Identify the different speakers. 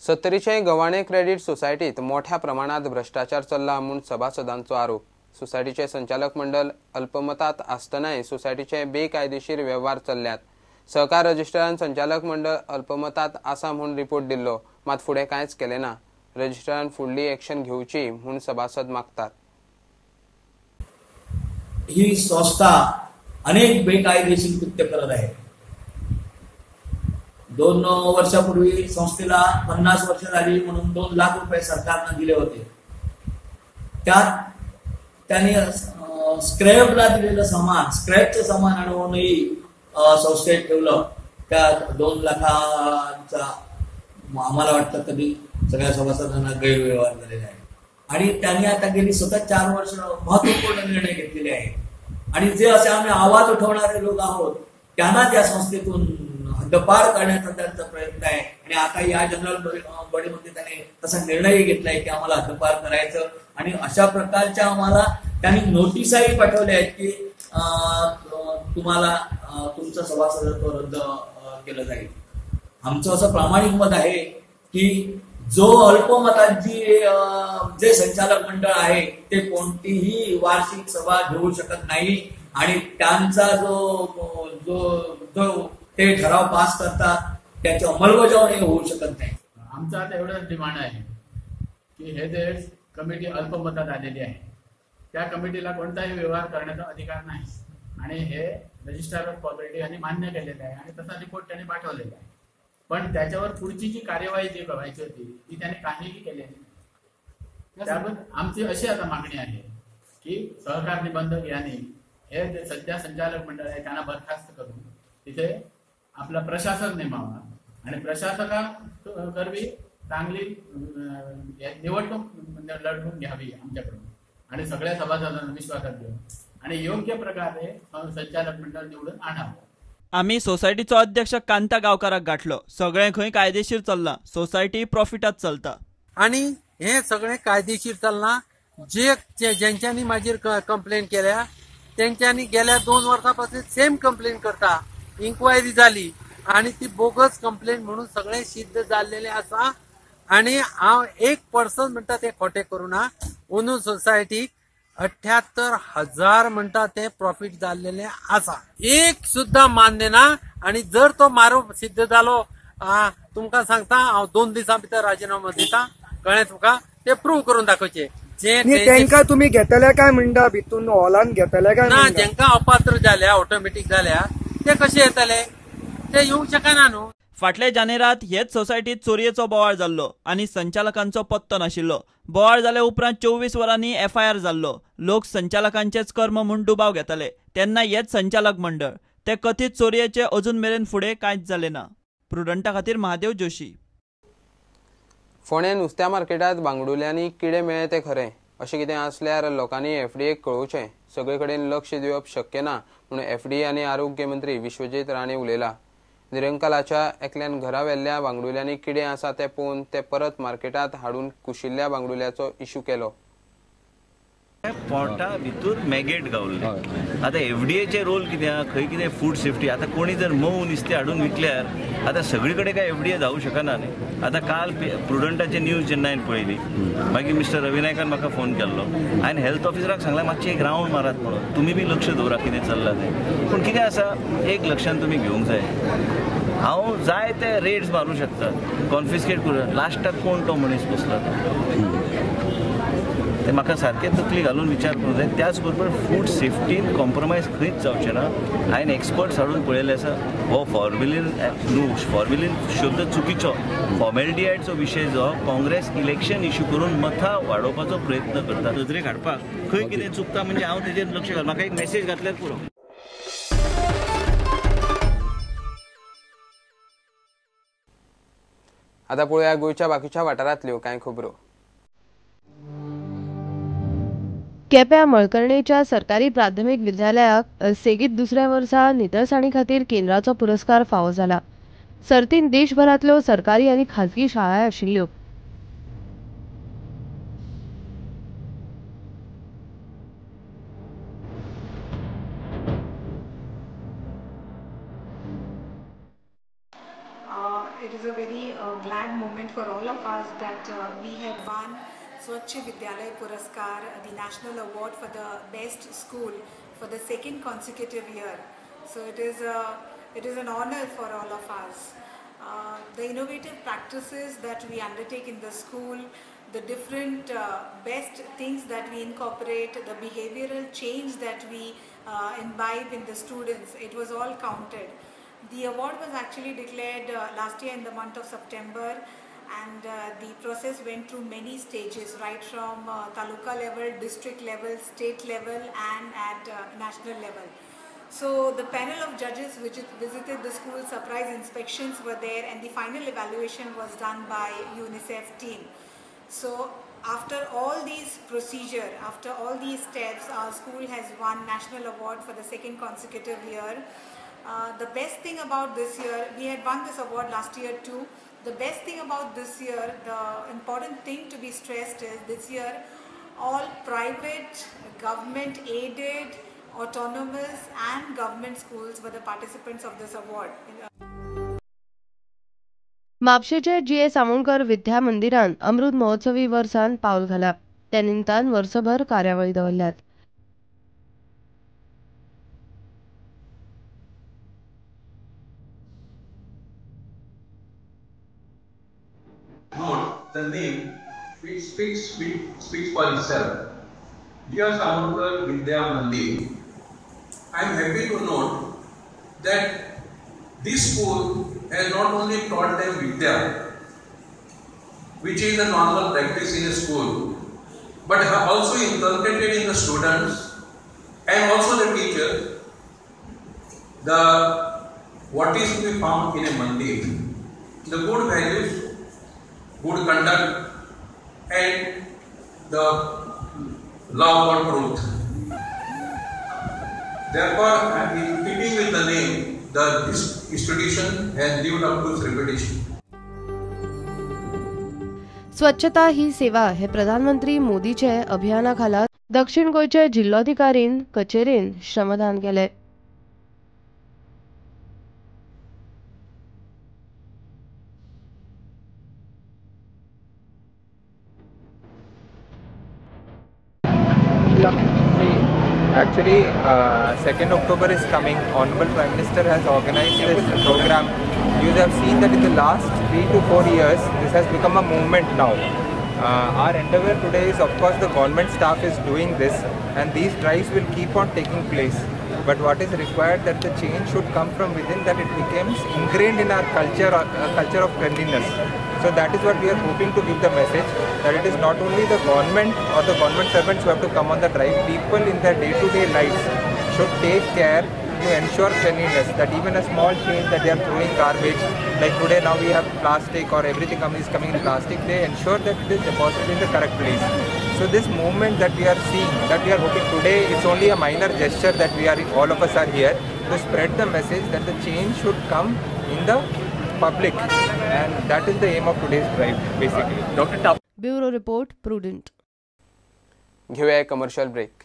Speaker 1: सत्तरीचे Gavhane credit सोसायटीत मोठ्या प्रमाणात भ्रष्टाचार चल्ला म्हणून सभासदांचो आरोप। सोसायटीचे संचालक मंडळ अल्पमतात आसतनाय सोसायटीचे बेकायदेशीर व्यवहार चल्ल्यात। सहकार रजिस्ट्रारान संचालक मंडळ अल्पमतात आसा म्हणून रिपोर्ट दिल्लो, मात फुडें कांयच केलें ना। रजिस्ट्रारान फुडली एक्शन घेवची म्हणून सभासद मागतात।
Speaker 2: ही संस्था अनेक बेकायदेशीर कृत्य करत आहे। 2 वर्षापूर्वी संस्थेला 50 वर्ष झाली म्हणून 2 लाख रुपये सरकारने दिले होते। त्यात त्यांनी स्क्रॅपला दिलेलं सामान, स्क्रॅपचं सामान आणूनही संस्थेत ठेवलं। त्या 2 लाखाचा आम्हाला वाटतं कधी सगळ्या सभासदांना गैरव्यवहार झालेला आहे। आणि त्यांनी आता गेली सतत 4 वर्ष महत्त्वपूर्ण निर्णय घेतलेले आहेत। आणि जे असे आम्ही आवाज उठवणारे लोक आहोत त्यांना त्या संस्थेतून हद्दपार करण्याचा त्यांचा प्रयत्न आहे। आणि आता या जनरल बॉडीमध्ये त्याने तसा निर्णय घेतलाय की आम्हाला हद्दपार करायचं। आणि अशा प्रकारच्या आम्हाला त्यांनी नोटीसही पाठवल्या आहेत की तुम्हाला तुमचं सभासदत्व रद्द केलं जाईल। आमचं असं प्रामाणिक मत आहे की जो अल्पमतांची जे संचालक मंडळ आहे ते कोणतीही वार्षिक सभा घेऊ शकत नाही आणि त्यांचा जो ते ठराव पास करतात त्याची अंमलबजावणी होऊ शकत नाही।
Speaker 3: आमचा आता एवढंच डिमांड आहे की हे जे कमिटी अल्पमतात आलेली आहे त्या कमिटीला कोणताही व्यवहार करण्याचा अधिकार नाही आणि हे रजिस्ट्रार ऑफ प्रॉपर्टी यांनी मान्य केलेलं आहे आणि तसा रिपोर्ट त्यांनी पाठवलेला आहे। पण त्याच्यावर पुढची जी कार्यवाही जी करायची होती ती त्याने काहीही केलेली नाही। त्याबद्दल आमची अशी आता मागणी आहे की सहकार निबंधक यांनी हे जे सध्या संचालक मंडळ आहे त्यांना बरखास्त करून तिथे आपला प्रशासक नेमावा आणि प्रशासकाकरवी चांगली निवडणूक लढवून घ्यावी आमच्याकडून आणि सगळ्या सभासदांना विश्वासात घेऊन आणि योग्य प्रकारे संचालक मंडळ निवडून आणावं।
Speaker 4: आम्ही सोसायटीचो अध्यक्ष कांता गांवकाराक गाठलो। सगळे खंय कायदेशीर चल्ला, सोसायटी प्रॉफिटात चलता
Speaker 5: आणि हे सगळे कायदेशीर चलना। ज्यांच्यांनी मागीर कंप्लेंट केल्या त्यांच्यांनी गेल्या 2 वर्सांपासून सेम कंप्लेंट करता। इन्क्वायरी झाली आणि ती बोगस कंप्लेंट म्हणून सगळे सिद्ध झालेले असा। आणि हांव 1% म्हणटा ते खोटे करूना। अंदू सोसायटीक 78,000 म्हणटा ते प्रॉफिट झालेले असा। एक सुद्धा मान्य ना। आणि जर तो मारो सिद्ध झालो तुमका सांगता हांव 2 दिसां भितर राजीनामा दिता। कळ्ळें तुका? ते प्रूव्ह करून दाखोवचे।
Speaker 6: त्यांका तुम्ही घेतल्या काय म्हणटा भितून हॉलान घेतल्या काय
Speaker 5: ना? ज्यांका अपात्र झाल्या ऑटोमॅटिक झाल्या ते कसे येतले? ते येऊ शकना न्हू।
Speaker 4: फाटल्या जानेरात हेच सोसायटीत चोरयेचो बोवाळ जाल्लो आणि संचालकांचो पत्तो नाशिल्लो। बोवाळ जाल्या उपरांत 24 वरांनी FIR जाल्लो। लोक संचालकांचेच कर्म म्हूण दुबाव घेतले तेन्ना हेच संचालक मंडळ ते कथीत चोरयेचे अजून मेरेन फुडें कांयच जालें ना। प्रुडंटा खातीर महादेव जोशी।
Speaker 1: फोंडें नुस्त्या मार्केटात बांगडुल्यांनी किडे मेळ्ळे ते खरें। अशें कितें आसल्यार लोकांनी FDAक कळोवचें। सगळे कडेन लक्ष दिवप शक्य ना म्हणून FDA आनी आरोग्य मंत्री विश्वजीत राणे उलयला। निरंकालाच्या एकल्यान घरा व्हेल्ल्या बांगडुल्यांनी किडे आसा ते पळोवन ते परत मार्केटात हाडून कुशिल्ल्या बांगडुल्यांचो इश्यू केलो।
Speaker 7: पोटा भितर मॅगेट गावले। आता FDAचे रोल कित्याक? खंय कितें फूड सेफ्टी? आता कोणी जर मऊ नुस्तें हाडून विकल्यार आता सगळे कडेन काय FDA जावं शकना न्ही। आता काल प्रुडंटाचे न्यूज जेन्ना हांवें पळयली मागीर मिस्टर रवी नायकान म्हाका फोन केल्लो। हांवें हेल्थ ऑफिसराक सांगलें मातशें एक रावंड मारात म्हणून, तुमी बी लक्ष दवरा कितें चल्लां तें। पूण कितें आसा एक लक्षांत तुमी घेवंक जाय, हांव जाय ते रेड्स मारूं शकता, कॉन्फिस्केट करूं, लास्टाक कोण तो मनीस बसला ते म्हाका सारकें तकली घालून विचार करूंक जाय। त्याच बरोबर फूड सेफ्टीन कॉम्प्रोमायज खंयच जावचें ना। हांवें एक्सपर्ट्स हाडून पळयले आसा, हो फॉर्मेलिन शब्द चुकीचो। फॉर्मेलिटीआयडचो विशय जो काँग्रेस इलेक्शन इश्यू करून मतां वाडोवपाचो प्रयत्न करता, नजरेक हाडपाक खंय कितें चुकता म्हणजे हांव तेजेर लक्ष घाल, म्हाका एक मेसेज घातल्यार पुरो।
Speaker 1: आता पळोवया गोंयच्या बाकीच्या वाठारांतल्यो कांय खबरो।
Speaker 8: केप्यां मळकर्णेच्या सरकारी प्राथमीक विद्यालयाक सेगीत 2ऱ्या वर्सा नितळसाणी खातीर केंद्राचो पुरस्कार फावो जाला। सर्तीन देशभरांतल्यो सरकारी आनी खाजगी शाळा आशिल्ल्यो।
Speaker 9: it is a very glad moment for all of us that we have won Swachh Vidyalaya Puraskar, the national award for the best school for the second consecutive year. So it is an honor for all of us. The innovative practices that we undertake in the school, the different best things that we incorporate, the behavioral change that we imbibe in the students, it was all counted. The award was actually declared last year in the month of September, and the process went through many stages, right from taluka level, district level, state level, and at national level. So the panel of judges which visited the school, surprise inspections were there, and the final evaluation was done by UNICEF team. So after all these procedure, after all these steps, our school has won national award for the second consecutive year. The best thing about this year, we had won this award last year too. The best thing about this year, the important thing to be stressed is this year all private, government aided, autonomous and government schools were the participants of this award.
Speaker 8: म्हापशेचे G.A. सावंतकर विद्या मंदिरान अमृत महोत्सवी वर्सान पावल घाला. त्या निमतान वर्सभर कार्यावळी दवरल्यात.
Speaker 10: The name speaks for itself. Dear Samunkar Vidya Mandir, I am happy to note that this school has not only taught them Vidya, which is the normal practice in a school, but have also inculcated in the students and also the teachers what is to be found in a mandir, the good values, good conduct, and the love for truth. Therefore, in keeping with the name, this institution has lived up to its reputation.
Speaker 8: स्वच्छता ही सेवा हे प्रधानमंत्री मोदीचे अभियानाखाला दक्षिण गोयचे जिल्लोधिकारीन कचेरीन श्रमदान केले.
Speaker 11: Actually, 2nd October is coming. Honorable Prime Minister has organized this program. You have seen that in the last 3 to 4 years, this has become a movement now. Our endeavor today is, of course, the government staff is doing this, and these drives will keep on taking place. But what is required, that the change should come from within, that it becomes ingrained in our culture, a culture of cleanliness. So that is what we are hoping to give the message, that it is not only the government or the government servants who have to come on the drive. People in their day-to-day lives should take care to ensure cleanliness, that even a small change that they are throwing garbage, like today now we have plastic or everything is coming in plastic, they ensure that it is deposited in the correct place. So this movement that we are seeing, that we are hoping today, it's only a minor gesture that all of us are here to spread the message that the change should come in the public, and that is the aim of today's drive basically.
Speaker 8: Bureau Report, Prudent.
Speaker 1: घेऊया commercial break.